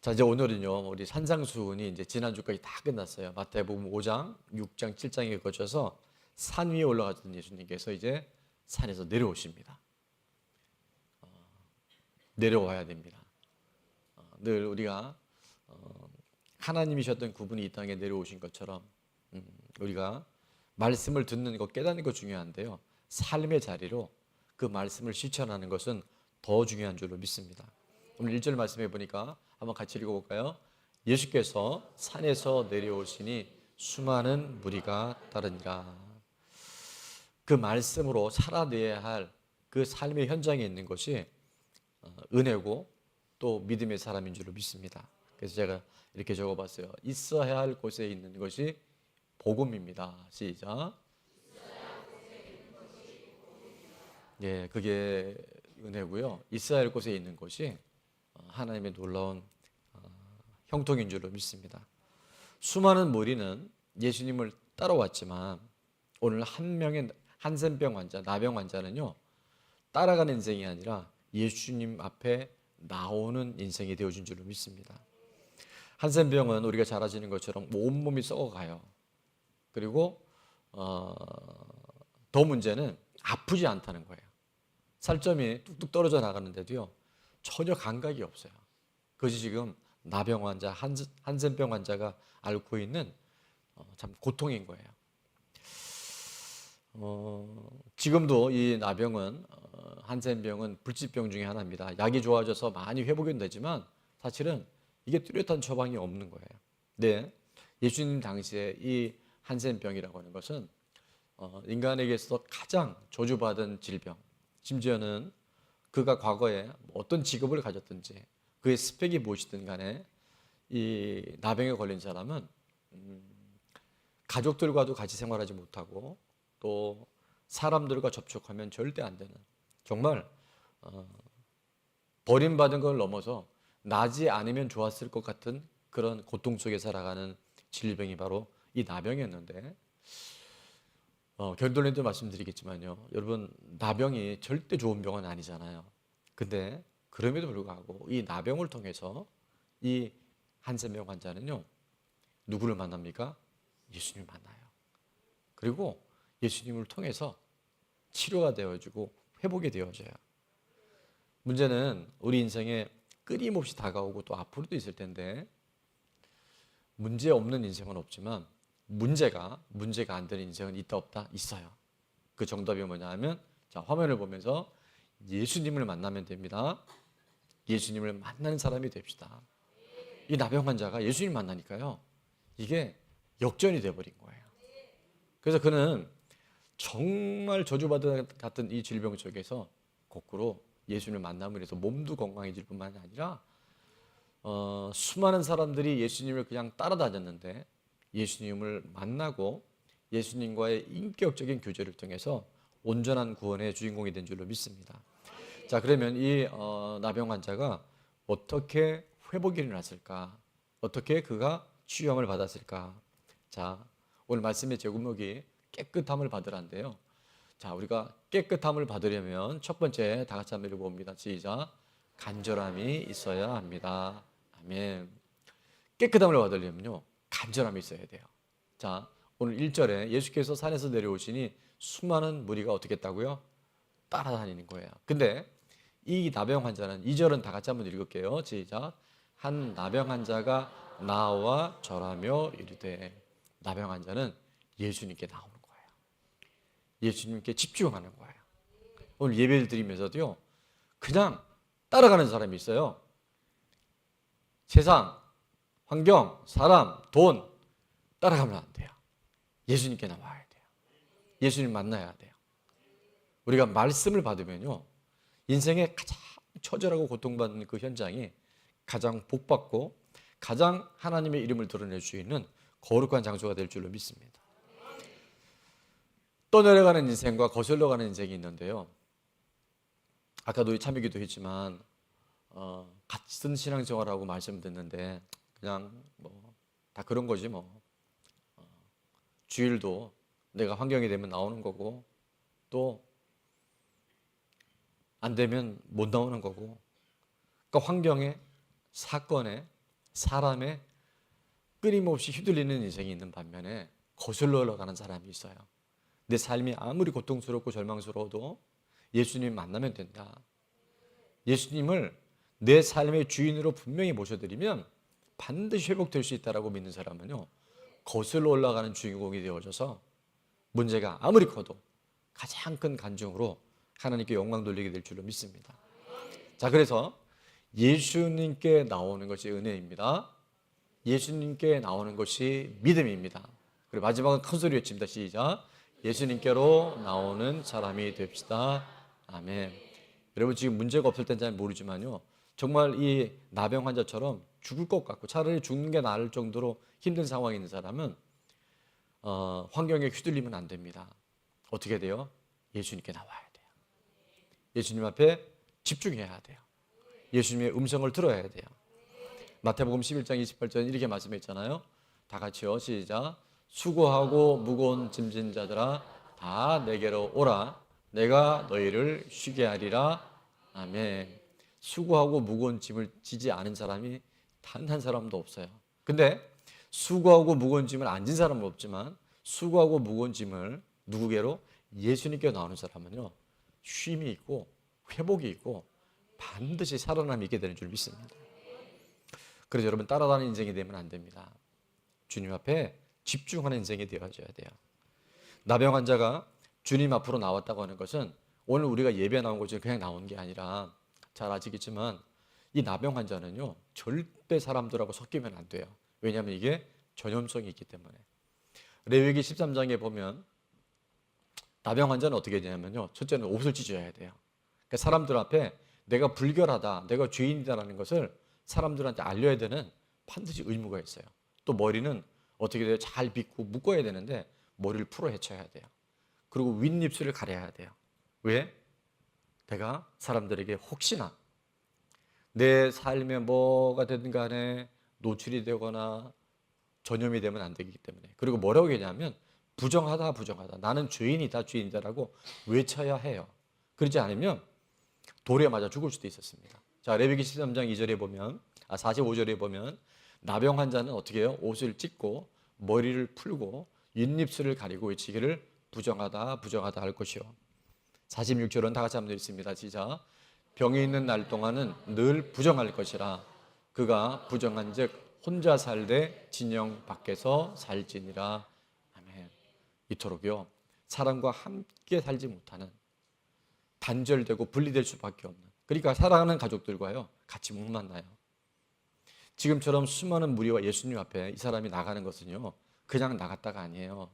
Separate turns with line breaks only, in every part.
자, 이제 오늘은요, 우리 산상수훈이 이제 지난주까지 다 끝났어요. 마태복음 5장, 6장, 7장에 거쳐서 산 위에 올라가던 예수님께서 이제 산에서 내려오십니다. 내려와야 됩니다. 늘 우리가 하나님이셨던 그분이 이 땅에 내려오신 것처럼 우리가 말씀을 듣는 것, 깨닫는 것 중요한데요. 삶의 자리로 그 말씀을 실천하는 것은 더 중요한 줄로 믿습니다. 오늘 1절 말씀해 보니까 한번 같이 읽어볼까요? 예수께서 산에서 내려오시니 수많은 무리가 따르니라. 그 말씀으로 살아내야 할 그 삶의 현장에 있는 것이 은혜고 또 믿음의 사람인 줄로 믿습니다. 그래서 제가 이렇게 적어봤어요. 있어야 할 곳에 있는 것이 복음입니다. 시작. 예, 그게 은혜고요. 있어야 할 곳에 있는 것이 하나님의 놀라운 형통인 줄로 믿습니다. 수많은 무리는 예수님을 따라왔지만 오늘 한 명의 한센병 환자, 나병 환자는요, 따라가는 인생이 아니라 예수님 앞에 나오는 인생이 되어진 줄로 믿습니다. 한센병은 우리가 잘 아시는 것처럼 온몸이 썩어가요. 그리고 더 문제는 아프지 않다는 거예요. 살점이 뚝뚝 떨어져 나가는데도요, 전혀 감각이 없어요. 그것이 지금 나병 환자, 한센병 환자가 앓고 있는 참 고통인 거예요. 지금도 이 나병은 한센병은 불치병 중에 하나입니다. 약이 좋아져서 많이 회복은 되지만 사실은 이게 뚜렷한 처방이 없는 거예요. 네, 예수님 당시에 이 한센병이라고 하는 것은 인간에게서 가장 저주받은 질병, 심지어는 그가 과거에 어떤 직업을 가졌든지 그의 스펙이 무엇이든 간에 이 나병에 걸린 사람은 가족들과도 같이 생활하지 못하고 또 사람들과 접촉하면 절대 안 되는, 정말 버림받은 걸 넘어서 나지 않으면 좋았을 것 같은 그런 고통 속에 살아가는 질병이 바로 이 나병이었는데, 결론에도 말씀드리겠지만요, 여러분, 나병이 절대 좋은 병은 아니잖아요. 근데 그럼에도 불구하고 이 나병을 통해서 이 한센병 환자는요, 누구를 만납니까? 예수님을 만나요. 그리고 예수님을 통해서 치료가 되어지고 회복이 되어져요. 문제는 우리 인생에 끊임없이 다가오고 또 앞으로도 있을 텐데, 문제 없는 인생은 없지만 문제가 안 되는 인생은 있다 없다? 있어요. 그 정답이 뭐냐 하면, 자, 화면을 보면서 예수님을 만나면 됩니다. 예수님을 만나는 사람이 됩시다. 이 나병 환자가 예수님을 만나니까요, 이게 역전이 돼버린 거예요. 그래서 그는 정말 저주받은 같은 이 질병 속에서 거꾸로 예수님을 만남을 해서 몸도 건강해질 뿐만 아니라 수많은 사람들이 예수님을 그냥 따라다녔는데 예수님을 만나고 예수님과의 인격적인 교제를 통해서 온전한 구원의 주인공이 된 줄로 믿습니다. 자, 그러면 이 나병 환자가 어떻게 회복이 일어났을까? 어떻게 그가 치유함을 받았을까? 자, 오늘 말씀의 제목이 깨끗함을 받으란데요. 자, 우리가 깨끗함을 받으려면 첫 번째 다 같이 한번 읽어봅니다. 시작. 간절함이 있어야 합니다. 아멘. 깨끗함을 받으려면요, 간절함이 있어야 돼요. 자, 오늘 1절에 예수께서 산에서 내려오시니 수많은 무리가 어떻게 했다고요? 따라다니는 거예요. 근데 이 나병 환자는, 2절은 다 같이 한번 읽을게요. 시작. 한 나병 환자가 나와 절하며 이르되, 나병 환자는 예수님께 나오는 거예요. 예수님께 집중하는 거예요. 오늘 예배를 드리면서도요, 그냥 따라가는 사람이 있어요. 세상, 환경, 사람, 돈 따라가면 안 돼요. 예수님께 나와야 돼요. 예수님 만나야 돼요. 우리가 말씀을 받으면요, 인생에 가장 처절하고 고통받는 그 현장이 가장 복받고 가장 하나님의 이름을 드러낼 수 있는 거룩한 장소가 될 줄로 믿습니다. 떠내려가는 인생과 거슬러 가는 인생이 있는데요, 아까도 참여기도 했지만 같은 신앙생활하고 말씀 듣는데 그냥 뭐 다 그런 거지 뭐. 주일도 내가 환경이 되면 나오는 거고 또 안 되면 못 나오는 거고, 그러니까 환경에, 사건에, 사람의 끊임없이 휘둘리는 인생이 있는 반면에 거슬러 올라가는 사람이 있어요. 내 삶이 아무리 고통스럽고 절망스러워도 예수님 만나면 된다. 예수님을 내 삶의 주인으로 분명히 모셔드리면 반드시 회복될 수 있다라고 믿는 사람은요, 거슬러 올라가는 주인공이 되어져서 문제가 아무리 커도 가장 큰 간증으로 하나님께 영광 돌리게 될 줄로 믿습니다. 자, 그래서 예수님께 나오는 것이 은혜입니다. 예수님께 나오는 것이 믿음입니다. 그리고 마지막은 큰 소리 외칩니다. 시작. 예수님께로 나오는 사람이 됩시다. 아멘. 여러분, 지금 문제가 없을 땐 잘 모르지만요, 정말 이 나병 환자처럼 죽을 것 같고 차라리 죽는 게 나을 정도로 힘든 상황에 있는 사람은 환경에 휘둘리면 안 됩니다. 어떻게 돼요? 예수님께 나와야 돼요. 예수님 앞에 집중해야 돼요. 예수님의 음성을 들어야 돼요. 마태복음 11장 28절 이렇게 말씀했잖아요. 다 같이요. 시작. 수고하고 무거운 짐진 자들아 다 내게로 오라. 내가 너희를 쉬게 하리라. 아멘. 수고하고 무거운 짐을 지지 않은 사람이 단 한 사람도 없어요. 근데 수고하고 무거운 짐을 안 진 사람은 없지만 수고하고 무거운 짐을 누구게로? 예수님께 나오는 사람은요, 쉼이 있고 회복이 있고 반드시 살아남이 있게 되는 줄 믿습니다. 그래서 여러분, 따라다니는 인생이 되면 안 됩니다. 주님 앞에 집중하는 인생이 되어져야 돼요. 나병 환자가 주님 앞으로 나왔다고 하는 것은 오늘 우리가 예배 나온 것이 그냥 나온 게 아니라 잘 아시겠지만 이 나병 환자는요, 절대 사람들하고 섞이면 안 돼요. 왜냐하면 이게 전염성이 있기 때문에. 레위기 13장에 보면 나병 환자는 어떻게 되냐면요, 첫째는 옷을 찢어야 돼요. 그러니까 사람들 앞에 내가 불결하다, 내가 죄인이다라는 것을 사람들한테 알려야 되는 반드시 의무가 있어요. 또 머리는 어떻게 돼요? 잘 빗고 묶어야 되는데 머리를 풀어 헤쳐야 돼요. 그리고 윗입술을 가려야 돼요. 왜? 내가 사람들에게 혹시나 내 삶에 뭐가 되든 간에 노출이 되거나 전염이 되면 안 되기 때문에. 그리고 뭐라고 얘기하냐면 부정하다. 나는 죄인이다라고 외쳐야 해요. 그렇지 않으면 돌에 맞아 죽을 수도 있었습니다. 자, 레위기 13장 2절에 보면 45절에 보면 나병 환자는 어떻게 해요? 옷을 찢고 머리를 풀고 윗입술을 가리고 외치기를 부정하다 할 것이요. 46절은 다 같이 한번 읽습니다. 시작. 병이 있는 날 동안은 늘 부정할 것이라. 그가 부정한즉 혼자 살되 진영 밖에서 살지니라. 아멘. 이토록요, 사람과 함께 살지 못하는, 단절되고 분리될 수밖에 없는, 그러니까 사랑하는 가족들과요 같이 못 만나요. 지금처럼 수많은 무리와 예수님 앞에 이 사람이 나가는 것은요, 그냥 나갔다가 아니에요.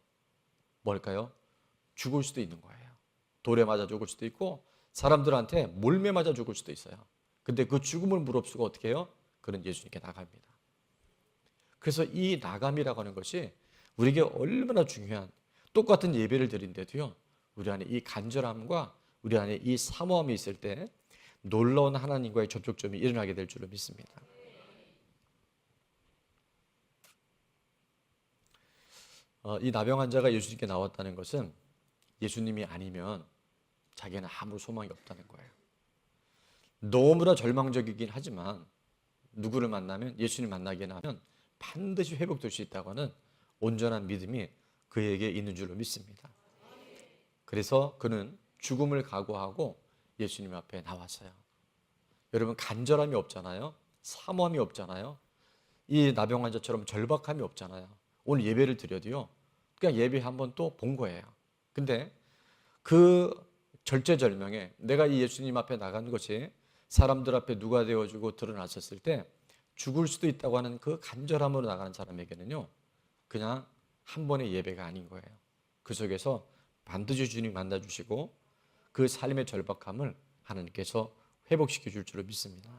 뭘까요? 죽을 수도 있는 거예요. 돌에 맞아 죽을 수도 있고 사람들한테 몰매 맞아 죽을 수도 있어요. 근데 그 죽음을 무릅쓰고 어떻게 해요? 그는 예수님께 나갑니다. 그래서 이 나감이라고 하는 것이 우리에게 얼마나 중요한, 똑같은 예배를 드린데도요, 우리 안에 이 간절함과 우리 안에 이 사모함이 있을 때 놀라운 하나님과의 접촉점이 일어나게 될 줄로 믿습니다. 이 나병 환자가 예수님께 나왔다는 것은 예수님이 아니면 자기는 아무 소망이 없다는 거예요. 너무나 절망적이긴 하지만 누구를 만나면, 예수님 만나게 하면 반드시 회복될 수 있다고 하는 온전한 믿음이 그에게 있는 줄로 믿습니다. 그래서 그는 죽음을 각오하고 예수님 앞에 나왔어요. 여러분, 간절함이 없잖아요. 사모함이 없잖아요. 이 나병 환자처럼 절박함이 없잖아요. 오늘 예배를 드려도요, 그냥 예배 한번 또 본 거예요. 근데 그 절제절명에 내가 이 예수님 앞에 나간 것이 사람들 앞에 누가 되어주고 드러났었을 때 죽을 수도 있다고 하는 그 간절함으로 나가는 사람에게는요, 그냥 한 번의 예배가 아닌 거예요. 그 속에서 반드시 주님 만나주시고 그 삶의 절박함을 하나님께서 회복시켜 줄 줄로 믿습니다.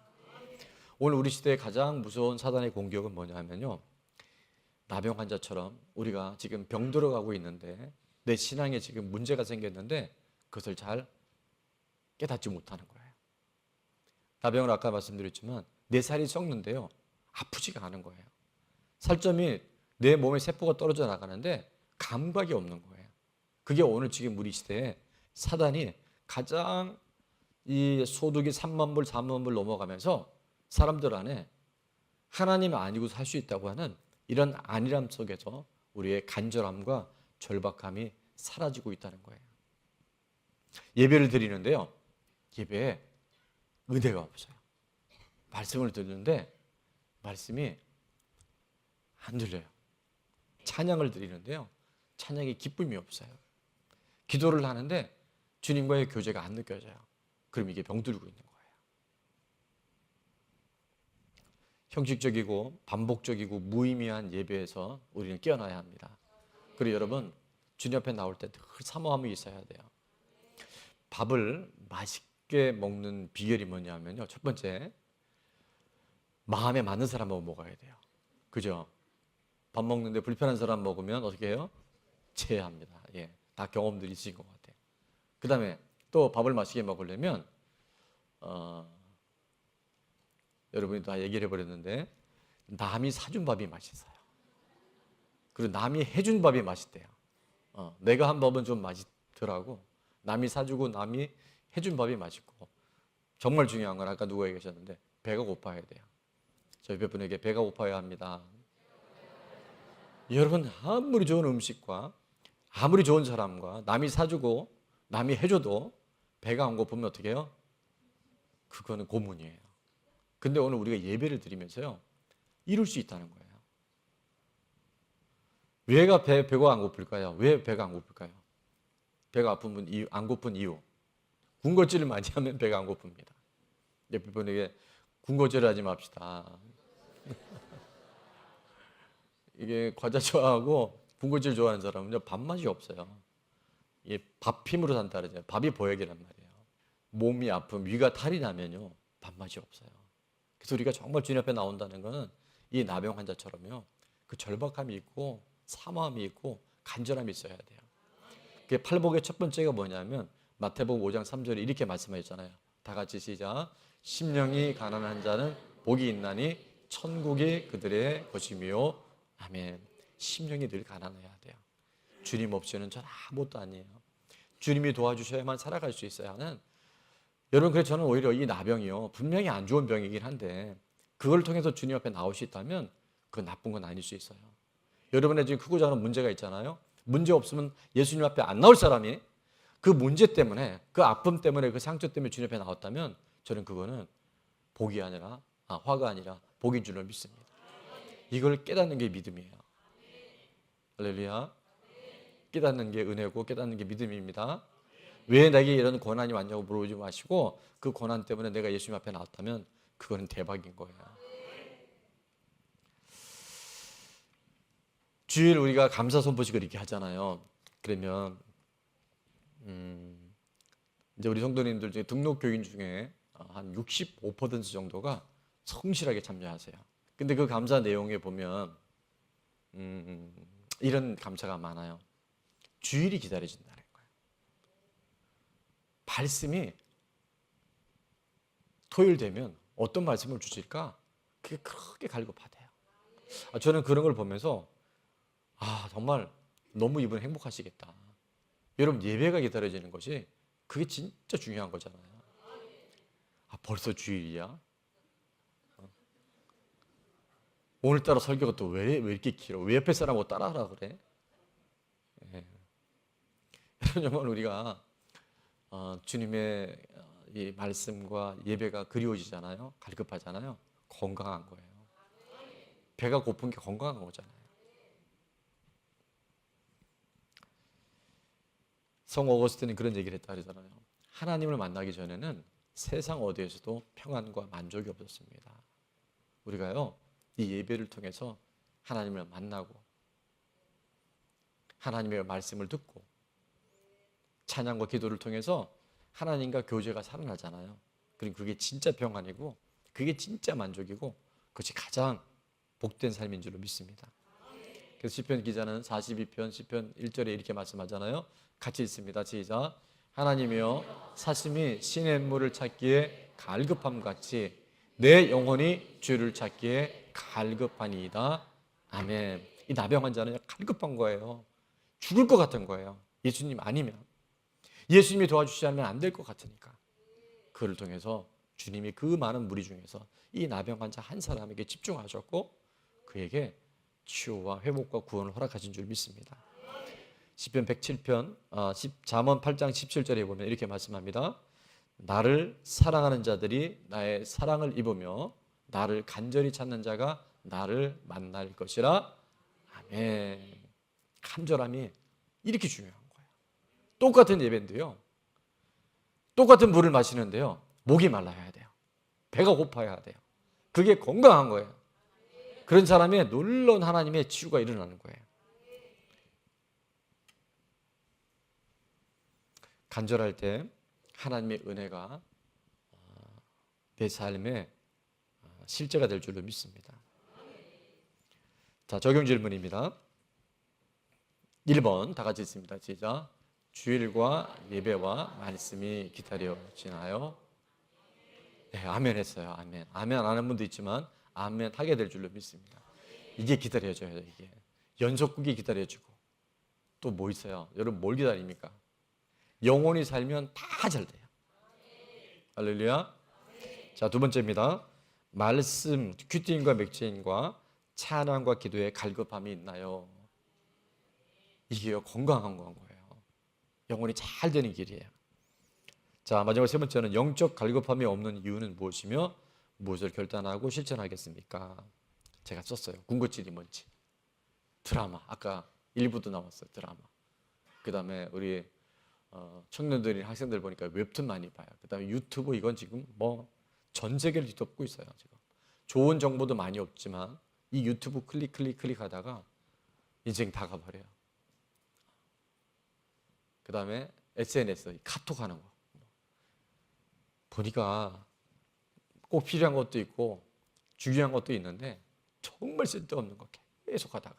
오늘 우리 시대의 가장 무서운 사단의 공격은 뭐냐면요, 나병 환자처럼 우리가 지금 병 들어가고 있는데 내 신앙에 지금 문제가 생겼는데 그것을 잘 깨닫지 못하는 거예요. 나병을 아까 말씀드렸지만 내 살이 썩는데요, 아프지가 않은 거예요. 살점이 내 몸의 세포가 떨어져 나가는데 감각이 없는 거예요. 그게 오늘 지금 우리 시대에 사단이 가장 이 소득이 3만 불, 4만 불 넘어가면서 사람들 안에 하나님 아니고 살 수 있다고 하는 이런 안일함 속에서 우리의 간절함과 절박함이 사라지고 있다는 거예요. 예배를 드리는데요, 예배에 은혜가 없어요. 말씀을 듣는데 말씀이 안 들려요. 찬양을 드리는데요, 찬양에 기쁨이 없어요. 기도를 하는데 주님과의 교제가 안 느껴져요. 그럼 이게 병들고 있는 거예요. 형식적이고 반복적이고 무의미한 예배에서 우리는 깨어나야 합니다. 그리고 여러분, 주님 앞에 나올 때 늘 사모함이 있어야 돼요. 밥을 맛있게 먹는 비결이 뭐냐면요, 첫 번째, 마음에 맞는 사람하고 먹어야 돼요. 그죠? 밥 먹는데 불편한 사람 먹으면 어떻게 해요? 체합니다. 예, 다 경험들이 있으신 것 같아요. 그 다음에 또 밥을 맛있게 먹으려면 여러분이 다 얘기를 해버렸는데, 남이 사준 밥이 맛있어요. 그리고 남이 해준 밥이 맛있대요. 내가 한 밥은 좀 맛있더라고. 남이 사주고 남이 해준 밥이 맛있고, 정말 중요한 건 아까 누가 얘기하셨는데 배가 고파야 돼요. 저희 몇 분에게 배가 고파야 합니다. 여러분, 아무리 좋은 음식과 아무리 좋은 사람과 남이 사주고 남이 해줘도 배가 안 고프면 어떻게 해요? 그거는 고문이에요. 근데 오늘 우리가 예배를 드리면서요, 이룰 수 있다는 거예요. 왜가 배가 안 고플까요? 왜 배가 안 고플까요? 배가 아픈 이유, 안 고픈 이유. 군것질을 많이 하면 배가 안 고픕니다. 옆에 분에게 군것질을 하지 맙시다. 이게 과자 좋아하고 군것질 좋아하는 사람은요, 밥맛이 없어요. 이게 밥 힘으로 산다 그러잖아요. 밥이 보약이란 말이에요. 몸이 아픈 위가 탈이 나면요, 밥맛이 없어요. 그래서 우리가 정말 주님 앞에 나온다는 것은 이 나병 환자처럼요, 그 절박함이 있고 사모함이 있고 간절함이 있어야 돼요. 그 팔복의 첫 번째가 뭐냐면 마태복음 5장 3절에 이렇게 말씀하셨잖아요. 다 같이 시작. 심령이 가난한 자는 복이 있나니 천국이 그들의 것이며. 아멘. 심령이 늘 가난해야 돼요. 주님 없이는 전 아무것도 아니에요. 주님이 도와주셔야만 살아갈 수 있어야 하는. 여러분, 그래서 저는 오히려 이 나병이요, 분명히 안 좋은 병이긴 한데 그걸 통해서 주님 앞에 나올 수 있다면 그건 나쁜 건 아닐 수 있어요. 여러분의 지금 크고 작은 문제가 있잖아요. 문제 없으면 예수님 앞에 안 나올 사람이 그 문제 때문에, 그 아픔 때문에, 그 상처 때문에 주님 앞에 나왔다면 저는 그거는 복이 아니라, 화가 아니라 복인 줄로 믿습니다. 이걸 깨닫는 게 믿음이에요. 할렐루야. 깨닫는 게 은혜고 깨닫는 게 믿음입니다. 왜 내게 이런 고난이 왔냐고 물어보지 마시고, 그 고난 때문에 내가 예수님 앞에 나왔다면 그거는 대박인 거예요. 주일 우리가 감사 선포식을 이렇게 하잖아요. 그러면 이제 우리 성도님들 중에 등록 교인 중에 한 65% 정도가 성실하게 참여하세요. 근데 그 감사 내용에 보면 이런 감사가 많아요. 주일이 기다려진다는 거예요. 말씀이 토요일 되면 어떤 말씀을 주실까? 그게 그렇게 갈급하대요. 저는 그런 걸 보면서 정말 너무 이분 행복하시겠다. 여러분, 예배가 기다려지는 것이 그게 진짜 중요한 거잖아요. 벌써 주일이야? 오늘따라 설교가 또 왜 이렇게 길어? 왜 옆에 사람하고 따라하라 그래? 정말 우리가 주님의 이 말씀과 예배가 그리워지잖아요. 갈급하잖아요. 건강한 거예요. 배가 고픈 게 건강한 거잖아요. 성 어거스틴은 그런 얘기를 했다 그러잖아요. 하나님을 만나기 전에는 세상 어디에서도 평안과 만족이 없었습니다. 우리가요, 이 예배를 통해서 하나님을 만나고 하나님의 말씀을 듣고 찬양과 기도를 통해서 하나님과 교제가 살아나잖아요. 그리고 그게 진짜 평안이고 그게 진짜 만족이고 그것이 가장 복된 삶인 줄로 믿습니다. 그래서 시편 기자는 42편 시편 1절에 이렇게 말씀하잖아요. 같이 읽습니다. 시작. 하나님이여, 사슴이 시냇물을 찾기에 갈급함 같이 내 영혼이 주를 찾기에 갈급하니이다. 아멘. 이 나병 환자는 갈급한 거예요. 죽을 것 같은 거예요. 예수님 아니면, 예수님이 도와주시지 않으면 안 될 것 같으니까. 그를 통해서 주님이 그 많은 무리 중에서 이 나병 환자 한 사람에게 집중하셨고 그에게 치유와 회복과 구원을 허락하신 줄 믿습니다. 시편 107편 잠언 8장 17절에 보면 이렇게 말씀합니다. 나를 사랑하는 자들이 나의 사랑을 입으며 나를 간절히 찾는 자가 나를 만날 것이라. 아멘. 간절함이 이렇게 중요한 거예요. 똑같은 예배인데요, 똑같은 물을 마시는데요, 목이 말라야 돼요. 배가 고파야 돼요. 그게 건강한 거예요. 그런 사람의 놀라운 하나님의 치유가 일어나는 거예요. 간절할 때 하나님의 은혜가 내 삶의 실제가 될 줄로 믿습니다. 자, 적용 질문입니다. 1번 다 같이 있습니다. 시작. 주일과 예배와 말씀이 기다려지나요? 네, 아멘 했어요. 아멘. 아멘 안 하는 분도 있지만 아멘 하게 될 줄로 믿습니다. 이게 기다려져요. 이게 연속국이 기다려지고 또 뭐 있어요? 여러분 뭘 기다립니까? 영원히 살면 다 잘 돼요. 할렐루야. 자, 두 번째입니다. 말씀, 큐티인과 맥주인과 찬양과 기도에 갈급함이 있나요? 이게요, 건강한 거예요. 영혼이 잘 되는 길이에요. 자, 마지막 세 번째는 영적 갈급함이 없는 이유는 무엇이며 무엇을 결단하고 실천하겠습니까? 제가 썼어요. 군것질이 뭔지. 드라마, 아까 일부도 나왔어요. 드라마. 그 다음에 우리 청년들이나 학생들 보니까 웹툰 많이 봐요. 그 다음에 유튜브, 이건 지금 뭐 전 세계를 뒤덮고 있어요. 지금 좋은 정보도 많이 없지만 이 유튜브 클릭하다가 인생 다 가버려요. 그 다음에 SNS, 카톡 하는 거 보니까 꼭 필요한 것도 있고 중요한 것도 있는데 정말 쓸데없는 거 계속 하다가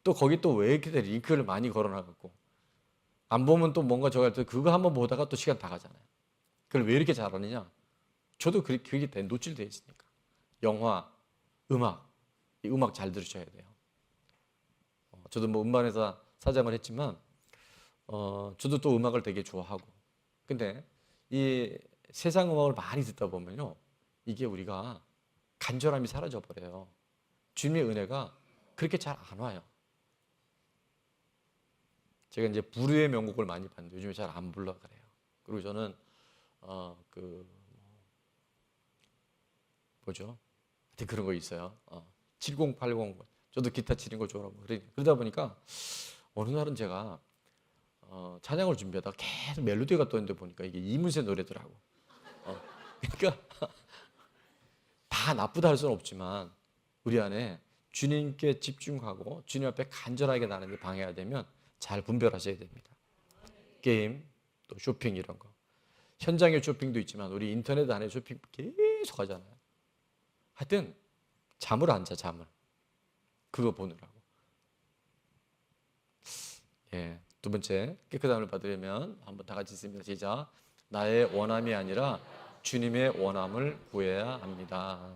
또 거기 또 왜 이렇게 링크를 많이 걸어놔갖고 안 보면 또 뭔가 저거 할 때 그거 한번 보다가 또 시간 다 가잖아요. 그걸 왜 이렇게 잘하느냐? 저도 그게 노출되어 있으니까. 영화, 음악, 이 음악 잘 들으셔야 돼요. 저도 뭐 음반회사 사장을 했지만 저도 또 음악을 되게 좋아하고, 근데 이 세상 음악을 많이 듣다 보면요, 이게 우리가 간절함이 사라져 버려요. 주님의 은혜가 그렇게 잘 안 와요. 제가 이제 불후의 명곡을 많이 봤는데 요즘에 잘 안 불러 그래요. 그리고 저는 뭐죠? 하여튼 그런 거 있어요. 7080. 저도 기타 치는 거 좋아하고 그러다 보니까 어느 날은 제가 찬양을 준비하다가 계속 멜로디가 떠있는데 보니까 이게 이문세 노래더라고. 그러니까 다 나쁘다 할 수는 없지만 우리 안에 주님께 집중하고 주님 앞에 간절하게 나는데 방해가 되면 잘 분별하셔야 됩니다. 게임, 또 쇼핑 이런 거. 현장의 쇼핑도 있지만 우리 인터넷 안에 쇼핑 계속 하잖아요. 하여튼 잠을 안 자, 잠을. 그거 보느라고. 예, 두 번째, 깨끗함을 받으려면 한번 다 같이 있습니다. 시작. 나의 원함이 아니라 주님의 원함을 구해야 합니다.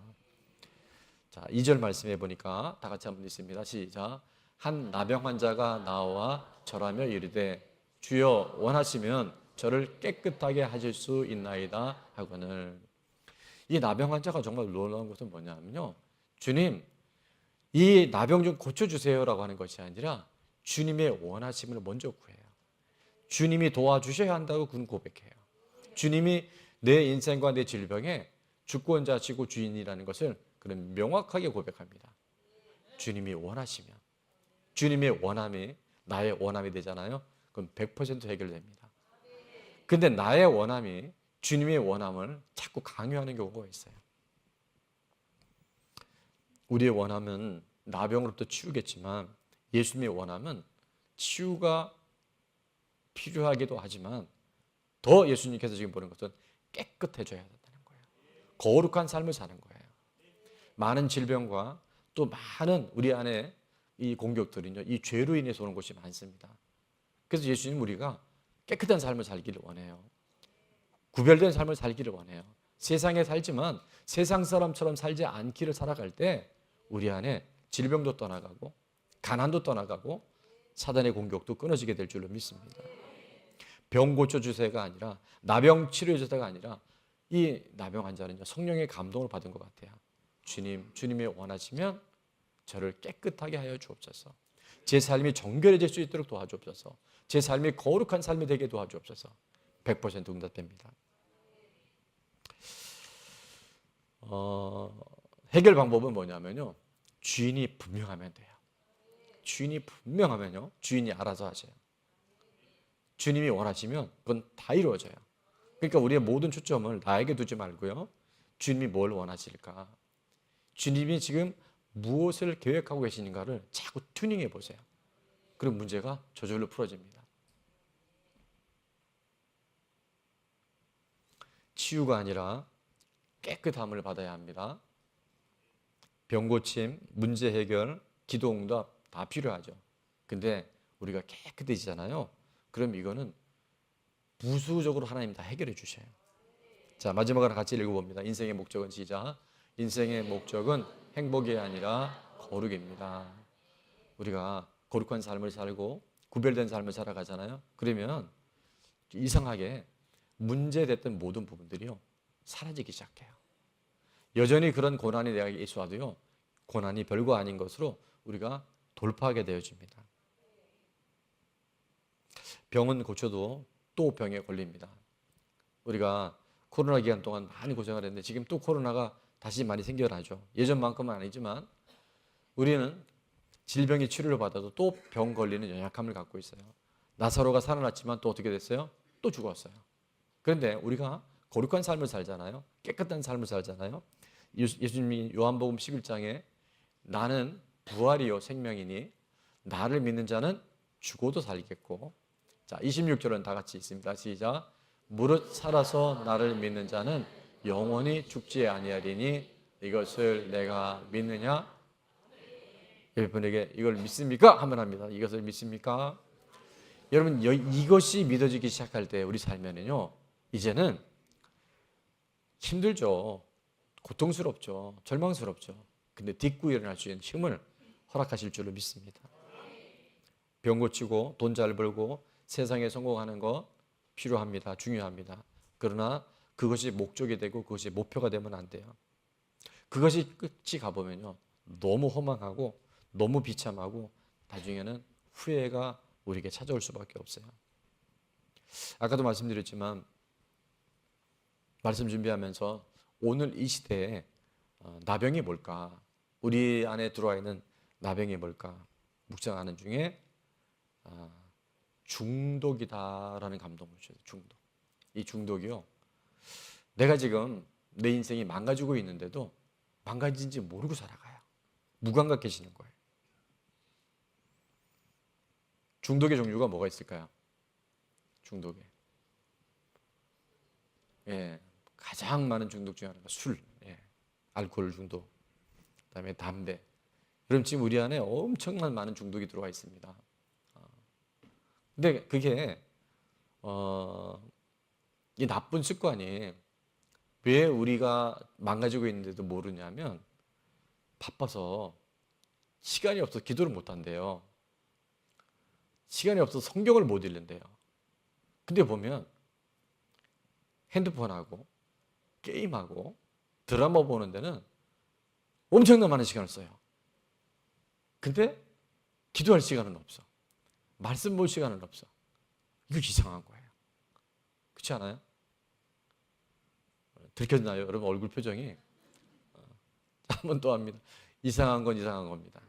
자, 2절 말씀해 보니까 다 같이 한번 있습니다. 시작. 한 나병 환자가 나와 절하며 이르되 주여 원하시면 저를 깨끗하게 하실 수 있나이다 하거늘. 이 나병 환자가 정말 놀라운 것은 뭐냐면요, 주님 이 나병 좀 고쳐주세요라고 하는 것이 아니라 주님의 원하심을 먼저 구해요. 주님이 도와주셔야 한다고 그는 고백해요. 주님이 내 인생과 내 질병에 주권자시고 주인이라는 것을 그는 명확하게 고백합니다. 주님이 원하시면, 주님의 원함이 나의 원함이 되잖아요. 그럼 100% 해결됩니다. 근데 나의 원함이 주님의 원함을 자꾸 강요하는 경우가 있어요. 우리의 원함은 나병으로부터 치우겠지만 예수님의 원함은 치유가 필요하기도 하지만 더 예수님께서 지금 보는 것은 깨끗해져야 된다는 거예요. 거룩한 삶을 사는 거예요. 많은 질병과 또 많은 우리 안에 이 공격들은요, 이 죄로 인해서 오는 것이 많습니다. 그래서 예수님 우리가 깨끗한 삶을 살기를 원해요. 구별된 삶을 살기를 원해요. 세상에 살지만 세상 사람처럼 살지 않기를 살아갈 때 우리 안에 질병도 떠나가고 가난도 떠나가고 사단의 공격도 끊어지게 될 줄로 믿습니다. 병 고쳐주세요가 아니라 나병 치료해주세요가 아니라 이 나병 환자는요, 성령의 감동을 받은 것 같아요. 주님, 주님이 원하시면 저를 깨끗하게 하여 주옵소서. 제 삶이 정결해질 수 있도록 도와주옵소서. 제 삶이 거룩한 삶이 되게 도와주옵소서. 100% 응답됩니다. 해결 방법은 뭐냐면요, 주인이 분명하면 돼요. 주인이 분명하면요, 주인이 알아서 하세요. 주님이 원하시면 그건 다 이루어져요. 그러니까 우리의 모든 초점을 나에게 두지 말고요, 주님이 뭘 원하실까? 주님이 지금 무엇을 계획하고 계시는가를 자꾸 튜닝해 보세요. 그럼 문제가 저절로 풀어집니다. 치유가 아니라 깨끗함을 받아야 합니다. 병고침, 문제 해결, 기도 응답 다 필요하죠. 근데 우리가 깨끗해지잖아요. 그럼 이거는 부수적으로 하나님 다 해결해 주셔요. 자, 마지막으로 같이 읽어봅니다. 인생의 목적은 시작. 인생의 목적은 행복이 아니라 거룩입니다. 우리가 거룩한 삶을 살고 구별된 삶을 살아가잖아요. 그러면 이상하게 문제됐던 모든 부분들이요, 사라지기 시작해요. 여전히 그런 고난이 내게 있어도요, 고난이 별거 아닌 것으로 우리가 돌파하게 되어집니다. 병은 고쳐도 또 병에 걸립니다. 우리가 코로나 기간 동안 많이 고생을 했는데 지금 또 코로나가 다시 많이 생겨나죠. 예전만큼은 아니지만 우리는 질병이 치료를 받아도 또 병 걸리는 연약함을 갖고 있어요. 나사로가 살아났지만 또 어떻게 됐어요? 또 죽었어요. 그런데 우리가 거룩한 삶을 살잖아요. 깨끗한 삶을 살잖아요. 예수님이 요한복음 11장에 나는 부활이요 생명이니 나를 믿는 자는 죽어도 살겠고, 자 26절은 다 같이 있습니다. 시작. 무릇 살아서 나를 믿는 자는 영원히 죽지 아니하리니 이것을 내가 믿느냐? 여러분에게 이걸 믿습니까? 하면 합니다. 이것을 믿습니까? 여러분 이것이 믿어지기 시작할 때 우리 삶에는요, 이제는 힘들죠. 고통스럽죠. 절망스럽죠. 근데 딛고 일어날 수 있는 힘을 허락하실 줄로 믿습니다. 병 고치고 돈 잘 벌고 세상에 성공하는 거 필요합니다. 중요합니다. 그러나 그것이 목적이 되고 그것이 목표가 되면 안 돼요. 그것이 끝이 가보면요, 너무 허망하고 너무 비참하고 나중에는 후회가 우리에게 찾아올 수밖에 없어요. 아까도 말씀드렸지만 말씀 준비하면서 오늘 이 시대에 나병이 뭘까? 우리 안에 들어와 있는 나병이 뭘까? 묵상하는 중에 중독이다라는 감동을 주셔요. 중독. 이 중독이요, 내가 지금 내 인생이 망가지고 있는데도 망가진지 모르고 살아가요. 무감각해지는 거예요. 중독의 종류가 뭐가 있을까요? 중독에, 가장 많은 중독 중에 하나가 술, 알코올 중독, 그다음에 담배. 그럼 지금 우리 안에 엄청난 많은 중독이 들어와 있습니다. 근데 그게 이 나쁜 습관이 왜 우리가 망가지고 있는데도 모르냐면 바빠서 시간이 없어서 기도를 못 한대요. 시간이 없어서 성경을 못 읽는데요. 근데 보면 핸드폰하고 게임하고 드라마 보는 데는 엄청나게 많은 시간을 써요. 근데 기도할 시간은 없어. 말씀 볼 시간은 없어. 이거 이상한 거예요. 그렇지 않아요? 들켰나요? 여러분 얼굴 표정이 한 번 또 합니다. 이상한 건 이상한 겁니다.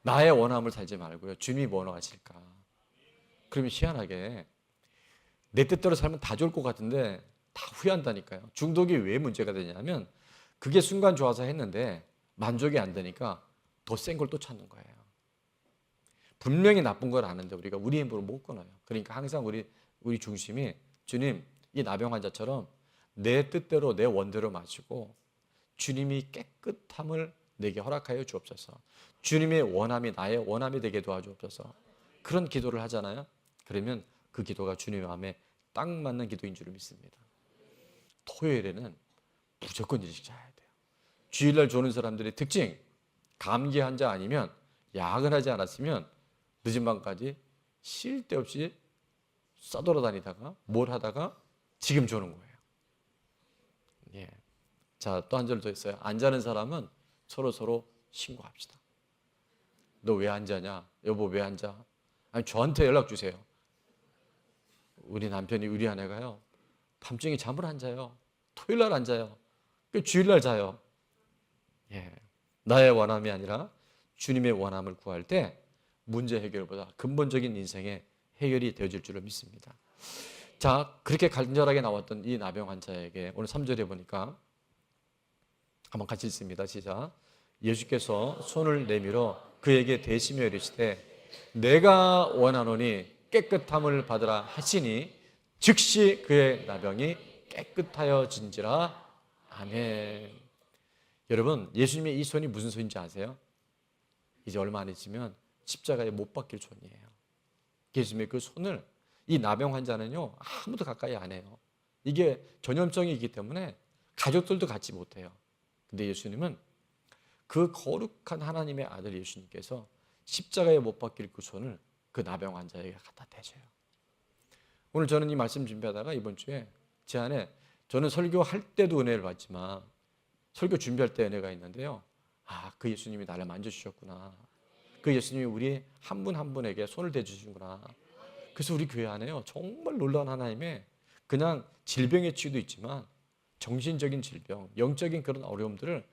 나의 원함을 살지 말고요, 주님이 뭐 원하실까? 그러면 희한하게 내 뜻대로 살면 다 좋을 것 같은데 다 후회한다니까요. 중독이 왜 문제가 되냐면 그게 순간 좋아서 했는데 만족이 안 되니까 더 센 걸 또 찾는 거예요. 분명히 나쁜 걸 아는데 우리가 우리 힘으로 못 끊어요. 그러니까 항상 우리 중심이 주님, 이 나병 환자처럼 내 뜻대로 내 원대로 마시고 주님이 깨끗함을 내게 허락하여 주옵소서. 주님의 원함이 나의 원함이 되게 도와주옵소서. 그런 기도를 하잖아요. 그러면 그 기도가 주님의 마음에 딱 맞는 기도인 줄 믿습니다. 토요일에는 무조건 일찍 자야 돼요. 주일날 조는 사람들의 특징, 감기 환자 아니면 야근하지 않았으면 늦은 밤까지 쉴 데 없이 싸돌아다니다가 뭘 하다가 지금 조는 거예요. 자, 또 한 절 더 있어요. 안 자는 사람은 서로 신고합시다. 너 왜 안 자냐? 여보 왜 안 자? 아니 저한테 연락 주세요. 우리 남편이 우리 아내가요. 밤중에 잠을 안 자요. 토요일 날 안 자요. 주일 날 자요. 예. 나의 원함이 아니라 주님의 원함을 구할 때 문제 해결보다 근본적인 인생의 해결이 되어질 줄을 믿습니다. 자, 그렇게 간절하게 나왔던 이 나병 환자에게 오늘 3절에 보니까 한번 같이 읽습니다. 시작. 예수께서 손을 내밀어 그에게 대시며 이르시되 내가 원하노니 깨끗함을 받으라 하시니 즉시 그의 나병이 깨끗하여진지라. 아멘. 여러분, 예수님의 이 손이 무슨 손인지 아세요? 이제 얼마 안 있으면 십자가에 못 박힐 손이에요. 예수님의 그 손을 이 나병 환자는요 아무도 가까이 안 해요. 이게 전염성이 있기 때문에 가족들도 갖지 못해요. 근데 예수님은 그 거룩한 하나님의 아들 예수님께서 십자가에 못 박힐 그 손을 그 나병 환자에게 갖다 대줘요. 오늘 저는 이 말씀 준비하다가 이번 주에 제 안에 저는 설교할 때도 은혜를 받지만 설교 준비할 때 은혜가 있는데요. 아, 그 예수님이 나를 만져주셨구나. 그 예수님이 우리 한 분 한 분에게 손을 대주시는구나. 그래서 우리 교회 안에요 정말 놀라운 하나님의 그냥 질병의 치유도 있지만 정신적인 질병, 영적인 그런 어려움들을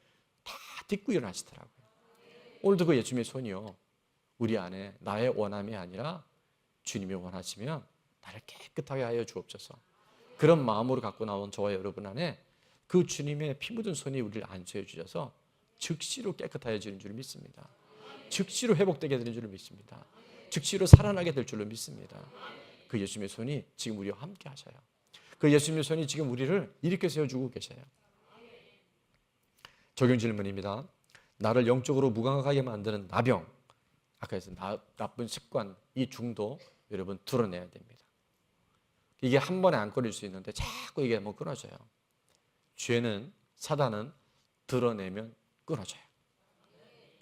다 딛고 일어나시더라고요. 오늘도 그 예수님의 손이요 우리 안에 나의 원함이 아니라 주님이 원하시면 나를 깨끗하게 하여 주옵소서. 그런 마음으로 갖고 나온 저와 여러분 안에 그 주님의 피 묻은 손이 우리를 안수해 주셔서 즉시로 깨끗해지는 줄 믿습니다. 즉시로 회복되게 되는 줄 믿습니다. 즉시로 살아나게 될 줄로 믿습니다. 그 예수님의 손이 지금 우리와 함께 하셔요. 그 예수님의 손이 지금 우리를 이렇게 세워주고 계셔요. 적용 질문입니다. 나를 영적으로 무감각하게 만드는 나병, 아까 해서 나쁜 습관, 이 중도 여러분 드러내야 됩니다. 이게 한 번에 안 끊을 수 있는데 자꾸 이게 뭐 끊어져요. 죄는 사단은 드러내면 끊어져요.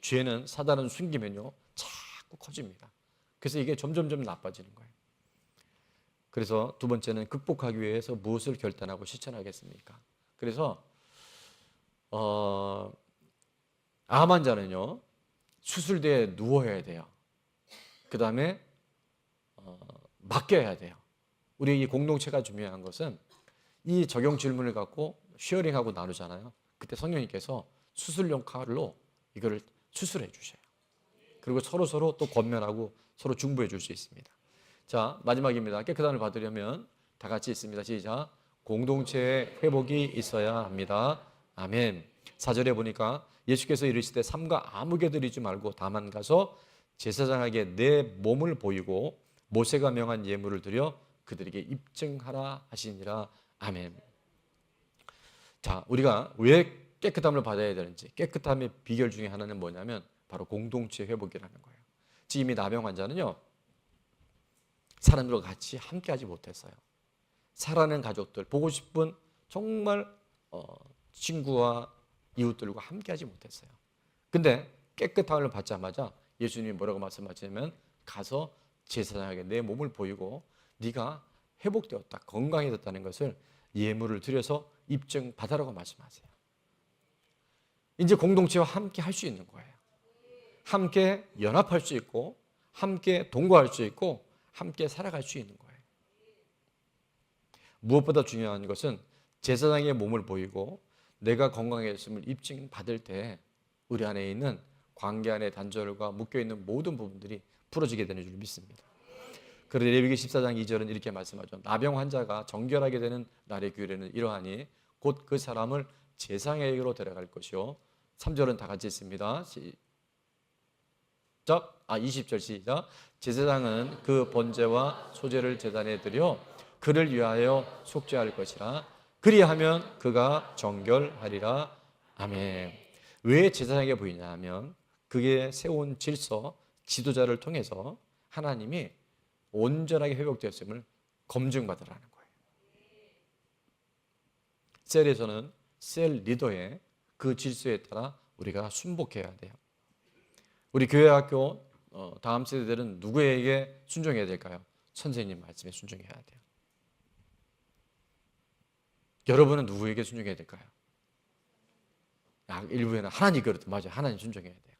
죄는 사단은 숨기면요 자꾸 커집니다. 그래서 이게 점점 나빠지는 거예요. 그래서 두 번째는 극복하기 위해서 무엇을 결단하고 실천하겠습니까? 그래서 암 환자는요 수술대에 누워야 돼요. 그 다음에 맡겨야 돼요. 우리 이 공동체가 중요한 것은 이 적용 질문을 갖고 쉐어링하고 나누잖아요. 그때 성령님께서 수술용 칼로 이거를 수술해 주셔요. 그리고 서로 또 권면하고 서로 중보해 줄 수 있습니다. 자, 마지막입니다. 깨끗함을 받으려면 다 같이 있습니다. 시작. 공동체의 회복이 있어야 합니다. 아멘. 4절에 보니까 예수께서 이르시되 삼가 아무개 드리지 말고 다만 가서 제사장에게 내 몸을 보이고 모세가 명한 예물을 드려 그들에게 입증하라 하시니라. 아멘. 자, 우리가 왜 깨끗함을 받아야 되는지, 깨끗함의 비결 중에 하나는 뭐냐면 바로 공동체 회복이라는 거예요. 지금 이 나병 환자는요 사람들과 같이 함께 하지 못했어요. 사랑하는 가족들, 보고 싶은 정말 친구와 이웃들과 함께 하지 못했어요. 근데 깨끗함을 받자마자 예수님이 뭐라고 말씀하시냐면 가서 제사장에게 내 몸을 보이고 네가 회복되었다, 건강해졌다는 것을 예물을 드려서 입증받아라고 말씀하세요. 이제 공동체와 함께 할 수 있는 거예요. 함께 연합할 수 있고 함께 동거할 수 있고 함께 살아갈 수 있는 거예요. 무엇보다 중요한 것은 제사장의 몸을 보이고 내가 건강했음을 입증받을 때 우리 안에 있는 관계 안의 단절과 묶여있는 모든 부분들이 풀어지게 되는 줄 믿습니다. 그래서 레위기 14장 2절은 이렇게 말씀하죠. 나병 환자가 정결하게 되는 날의 규례는 이러하니 곧 그 사람을 제사장에게로 데려갈 것이요. 3절은 다 같이 있습니다. 20절 시작. 제사장은 그 번제와 소제를 제단에 드려 그를 위하여 속죄할 것이라. 그리하면 그가 정결하리라. 아멘. 왜 제사장에게 보이냐 하면 그게 세운 질서, 지도자를 통해서 하나님이 온전하게 회복되었음을 검증받으라는 거예요. 셀에서는 셀 리더의 그 질서에 따라 우리가 순복해야 돼요. 우리 교회 학교 다음 세대들은 누구에게 순종해야 될까요? 선생님 말씀에 순종해야 돼요. 여러분은 누구에게 순종해야 될까요? 일부에는 하나님 그렇다. 맞아요. 하나님 순종해야 돼요.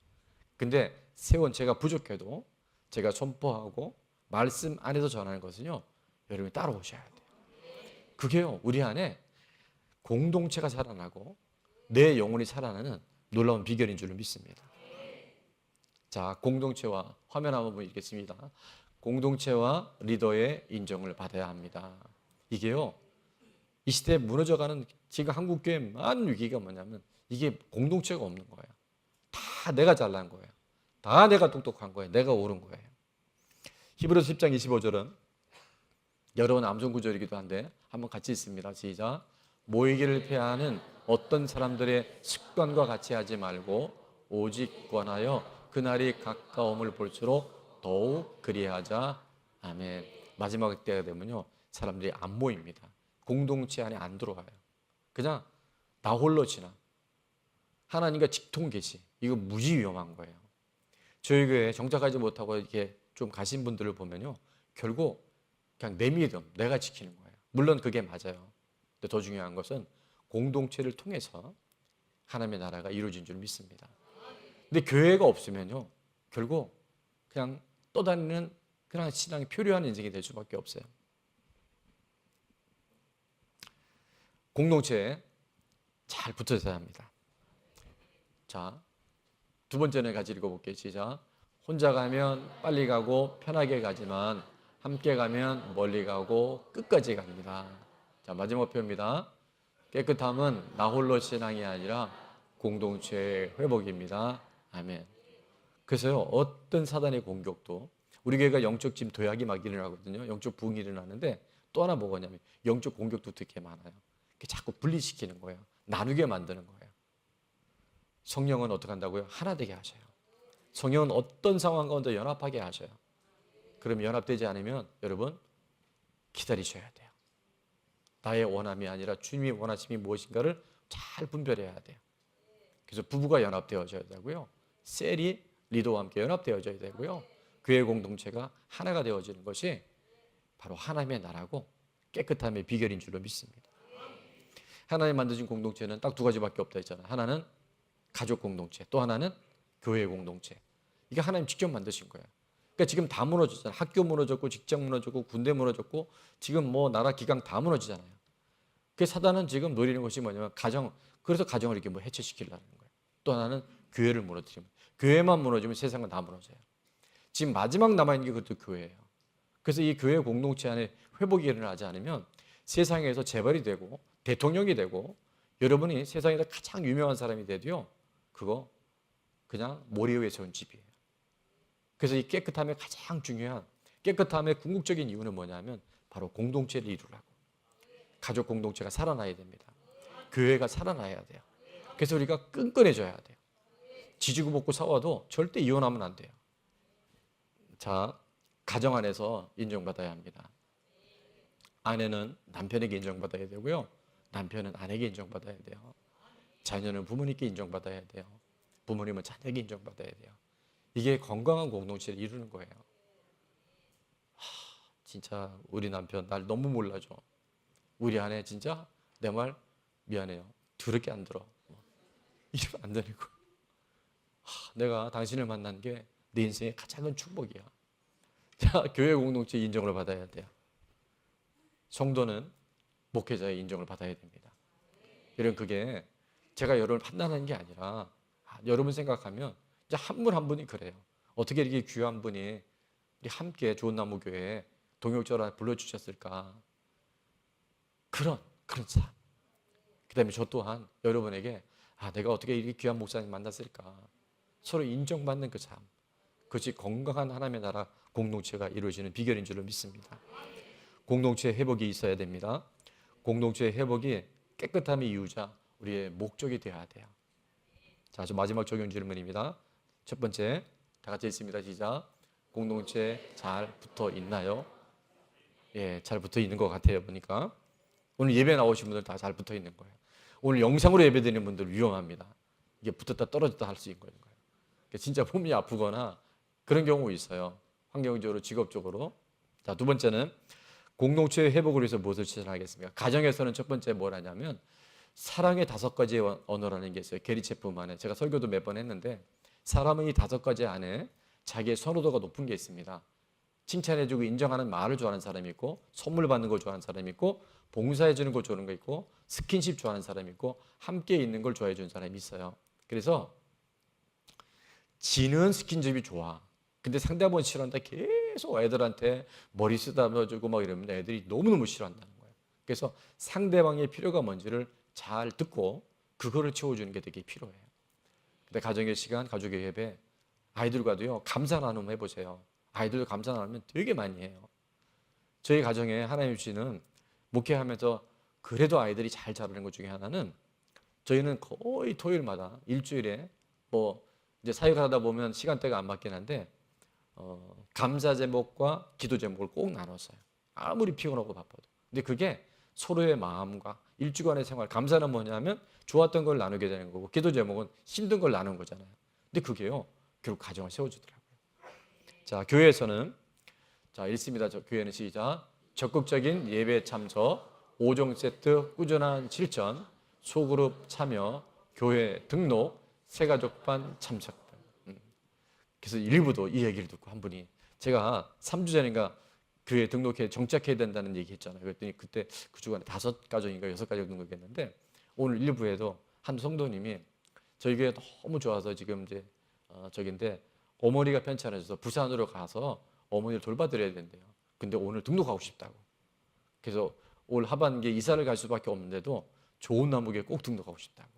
근데 세원체가 부족해도 제가 선포하고 말씀 안에서 전하는 것은요, 여러분이 따라오셔야 돼요. 그게요, 우리 안에 공동체가 살아나고 내 영혼이 살아나는 놀라운 비결인 줄 믿습니다. 자, 공동체와 화면 한번 보겠습니다. 공동체와 리더의 인정을 받아야 합니다. 이게요, 이 시대에 무너져가는 지금 한국교회의 많은 위기가 뭐냐면 이게 공동체가 없는 거예요. 다 내가 잘난 거예요. 다 내가 똑똑한 거예요. 내가 옳은 거예요. 히브리서 10장 25절은 여러분 암송 구절이기도 한데 한번 같이 읽습니다. 시작. 모이기를 패하는 어떤 사람들의 습관과 같이 하지 말고 오직 권하여 그날이 가까움을 볼수록 더욱 그리하자. 아멘. 마지막 때가 되면요, 사람들이 안 모입니다. 공동체 안에 안 들어와요. 그냥 나 홀로 지나. 하나님과 직통 계시. 이거 무지 위험한 거예요. 저희 교회에 정착하지 못하고 이렇게 좀 가신 분들을 보면요, 결국 그냥 내 믿음, 내가 지키는 거예요. 물론 그게 맞아요. 근데 더 중요한 것은 공동체를 통해서 하나님의 나라가 이루어진 줄 믿습니다. 근데 교회가 없으면요, 결국 그냥 떠다니는 그냥 신앙이 표류한 인생이 될 수밖에 없어요. 공동체에 잘 붙어 있어야 합니다. 자, 두 번째는 같이 읽어볼게요. 시작. 혼자 가면 빨리 가고 편하게 가지만 함께 가면 멀리 가고 끝까지 갑니다. 자, 마지막 표입니다. 깨끗함은 나 홀로 신앙이 아니라 공동체의 회복입니다. 아멘. 그래서요, 어떤 사단의 공격도, 우리 교회가 영적 지금 도약이 막 일어나거든요. 영적 부흥이 일어나는데 또 하나 뭐냐면 영적 공격도 되게 많아요. 자꾸 분리시키는 거예요. 나누게 만드는 거예요. 성령은 어떻게 한다고요? 하나 되게 하셔요. 성령은 어떤 상황 가운데 연합하게 하셔요. 그럼 연합되지 않으면 여러분 기다리셔야 돼요. 나의 원함이 아니라 주님이 원하심이 무엇인가를 잘 분별해야 돼요. 그래서 부부가 연합되어져야 되고요, 셀이 리더와 함께 연합되어져야 되고요, 교회 공동체가 하나가 되어지는 것이 바로 하나님의 나라고 깨끗함의 비결인 줄로 믿습니다. 하나님 만드신 공동체는 딱 두 가지밖에 없다 했잖아요. 하나는 가족 공동체, 또 하나는 교회 공동체. 이게 하나님 직접 만드신 거예요. 그러니까 지금 다 무너졌잖아요. 학교 무너졌고, 직장 무너졌고, 군대 무너졌고, 지금 뭐 나라 기강 다 무너지잖아요. 그 사단은 지금 노리는 것이 뭐냐면 그래서 가정을 이렇게 뭐 해체시키려는 거예요. 또 하나는 교회를 무너뜨리면, 교회만 무너지면 세상은 다 무너져요. 지금 마지막 남아있는 게 그것도 교회예요. 그래서 이 교회 공동체 안에 회복이 일어나지 않으면 세상에서 재벌이 되고 대통령이 되고 여러분이 세상에서 가장 유명한 사람이 돼도요, 그거 그냥 모래 위에 세운 집이에요. 그래서 이 깨끗함의 가장 중요한, 깨끗함의 궁극적인 이유는 뭐냐면 바로 공동체를 이루라고. 가족 공동체가 살아나야 됩니다. 교회가 살아나야 돼요. 그래서 우리가 끈끈해져야 돼요. 지지고 볶고 싸워도 절대 이혼하면 안 돼요. 자, 가정 안에서 인정받아야 합니다. 아내는 남편에게 인정받아야 되고요, 남편은 아내에게 인정받아야 돼요. 자녀는 부모님께 인정받아야 돼요. 부모님은 자녀에게 인정받아야 돼요. 이게 건강한 공동체를 이루는 거예요. 진짜 우리 남편 날 너무 몰라줘. 우리 아내 진짜 내 말 미안해요. 더럽게 안 들어. 이러면 안 되는 거예요. 내가 당신을 만난 게 내 인생의 가장 큰 축복이야. 자, 교회 공동체 인정을 받아야 돼요. 성도는 목회자의 인정을 받아야 됩니다. 여러분, 그게 제가 여러분을 판단하는 게 아니라 여러분 생각하면 이제 한 분 한 분이 그래요. 어떻게 이렇게 귀한 분이 우리 함께 좋은 나무 교회에 동역자로 불러주셨을까? 그런 삶. 그 다음에 저 또한 여러분에게 내가 어떻게 이렇게 귀한 목사님 만났을까? 서로 인정받는 그 삶. 그것이 건강한 하나님의 나라 공동체가 이루어지는 비결인 줄로 믿습니다. 공동체 회복이 있어야 됩니다. 공동체 회복이 깨끗함의 이유자, 우리의 목적이 되어야 돼요. 자, 마지막 적용 질문입니다. 첫 번째, 다 같이 읽습니다. 시작. 공동체 잘 붙어 있나요? 예, 잘 붙어 있는 것 같아요. 보니까 오늘 예배 나오신 분들 다 잘 붙어 있는 거예요. 오늘 영상으로 예배 드리는 분들 위험합니다. 이게 붙었다 떨어졌다 할 수 있는 거예요. 진짜 몸이 아프거나 그런 경우 있어요. 환경적으로, 직업적으로. 자, 두 번째는 공동체의 회복을 위해서 무엇을 실천하겠습니까? 가정에서는 첫 번째 뭘 하냐면 사랑의 5가지 언어라는 게 있어요. 게리 체프만에. 제가 설교도 몇 번 했는데 사람은 이 5가지 안에 자기의 선호도가 높은 게 있습니다. 칭찬해주고 인정하는 말을 좋아하는 사람이 있고, 선물 받는 걸 좋아하는 사람이 있고, 봉사해주는 걸 좋아하는 거 있고, 스킨십 좋아하는 사람이 있고, 함께 있는 걸 좋아해 주는 사람이 있어요. 그래서 지는 스킨십이 좋아. 근데 상대방은 싫어한다. 계속 애들한테 머리 쓰다듬어주고 막 이러면 애들이 너무너무 싫어한다는 거예요. 그래서 상대방의 필요가 뭔지를 잘 듣고 그거를 채워주는 게 되게 필요해요. 근데 가정의 시간, 가족의 예배, 아이들과도요, 감사 나눔 해보세요. 아이들도 감사 나누면 되게 많이 해요. 저희 가정에 하나님 주시는 목회하면서 그래도 아이들이 잘 자라는 것 중에 하나는, 저희는 거의 토요일마다 일주일에 뭐 이제 사역하다 보면 시간대가 안 맞긴 한데 감사 제목과 기도 제목을 꼭 나눴어요. 아무리 피곤하고 바빠도. 근데 그게 서로의 마음과 일주간의 생활, 감사는 뭐냐면 좋았던 걸 나누게 되는 거고, 기도 제목은 힘든 걸 나누는 거잖아요. 근데 그게요, 결국 가정을 세워주더라고요. 자, 교회에서는 자 읽습니다. 교회는 시작. 적극적인 예배 참석, 5종 세트 꾸준한 실천, 소그룹 참여, 교회 등록, 새가족반 참석. 그래서 일부도 이 얘기를 듣고 한 분이, 제가 3주 전인가 교회 등록해 정착해야 된다는 얘기 했잖아요. 그랬더니 그때 그 주간에 5가족인가 6가족 등록했는데, 오늘 일부에도 한 성도님이 저희 교회 너무 좋아서 지금 이제 저긴데 어머니가 편찮으셔서 부산으로 가서 어머니를 돌봐드려야 된대요. 근데 오늘 등록하고 싶다고. 그래서 올 하반기에 이사를 갈 수밖에 없는데도 좋은 나무교에 꼭 등록하고 싶다고.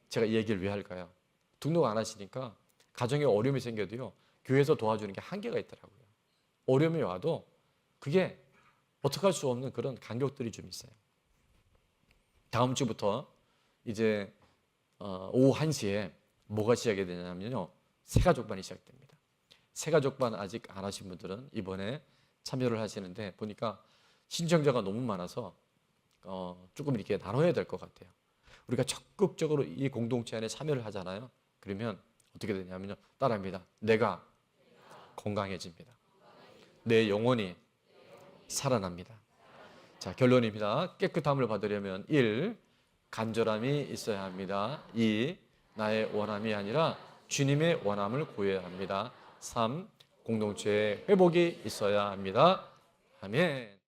제가 이 얘기를 왜 할까요? 등록 안 하시니까 가정에 어려움이 생겨도요, 교회에서 도와주는 게 한계가 있더라고요. 어려움이 와도 그게 어떻게 할 수 없는 그런 간격들이 좀 있어요. 다음 주부터 이제 오후 1시에 뭐가 시작이 되냐면요, 새가족반이 시작됩니다. 새가족반 아직 안 하신 분들은 이번에 참여를 하시는데, 보니까 신청자가 너무 많아서 조금 이렇게 나눠야 될 것 같아요. 우리가 적극적으로 이 공동체 안에 참여를 하잖아요. 그러면 어떻게 되냐면요, 따라합니다. 내가 건강해집니다. 내 영혼이 살아납니다. 자, 결론입니다. 깨끗함을 받으려면 1. 간절함이 있어야 합니다. 2. 나의 원함이 아니라 주님의 원함을 구해야 합니다. 3. 공동체의 회복이 있어야 합니다. 아멘.